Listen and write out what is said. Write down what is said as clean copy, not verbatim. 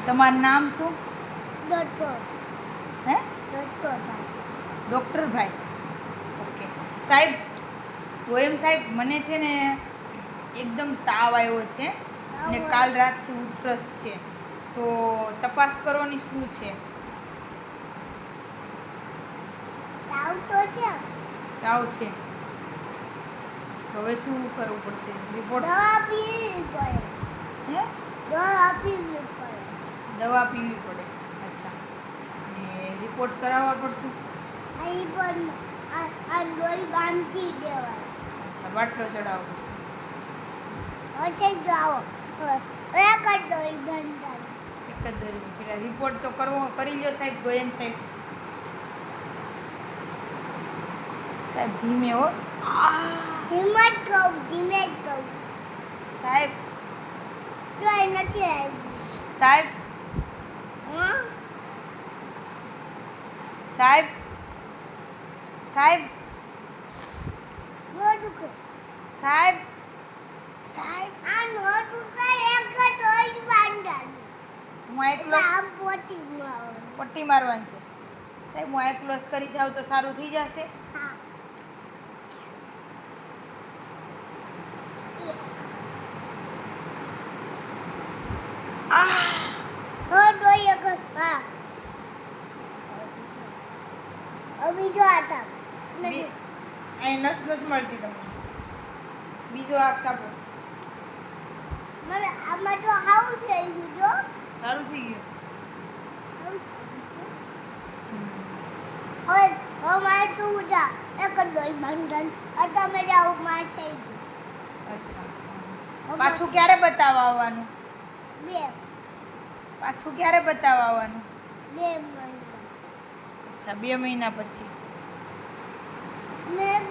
તમારું નામ શું? ડોક્ટર હે? ડોક્ટર ડૉક્ટર ભાઈ. ઓકે સાહેબ, ગોયમ સાહેબ, મને છે ને એકદમ તાવ આવ્યો છે ને કાલ રાતથી ઉધરસ છે, તો તપાસ કરવાની શું છે? તાવ તો છે, તાવ છે તો હવે શું કરવું પડશે? રિપોર્ટ? દવા પીવી પડે. હે? દવા પીવી પડે. દવા પીવી પડે. અચ્છા, ને રિપોર્ટ કરાવવા પડશે? અહીં પણ આ લોહી બાંધી દેવાય. અચ્છા, બાટલો ચડાવવો પડશે. પછી જાઓ એક જ લોહી બાંધાય. એક જ દરી પેલા રિપોર્ટ તો કરી લ્યો સાહેબ, ગોયમ સાહેબ. સાહેબ ધીમે હો. ધીમે જ કહું, ધીમે જ કહું. સાહેબ, જોઈ નથી આવ્યું. સાહેબ, હા? સાહેબ, સાહેબ, નો દુખે. સાહેબ, સાહેબ. આ નો દુખે, એક જ લોહી બાંધાય. હું આ એકલો આમ પોટી મારવાનું. પટ્ટી મારવાની છે. સાહેબ, હું આ ક્લોઝ કરી જાઉં તો સારું થઈ જશે? હા. હો લોહી એક જ. હા. બીજો હતા. અહીં નસ નથી મળતી તમને. બીજો આંખ કાપો. મને આમાં તો હાવ થઈ ગયું જો. સારું થઈ ગયું. હવે મારે તું જા એક જ લોહી બાંધન તમે જાઓ મારે થઈ ગયું. અચ્છા, પાછું ક્યારે બતાવવા આવવાનું? બે પાછું ક્યારે બતાવવા આવવાનું? મહિના અચ્છા, 2 મહિના પછી. મેં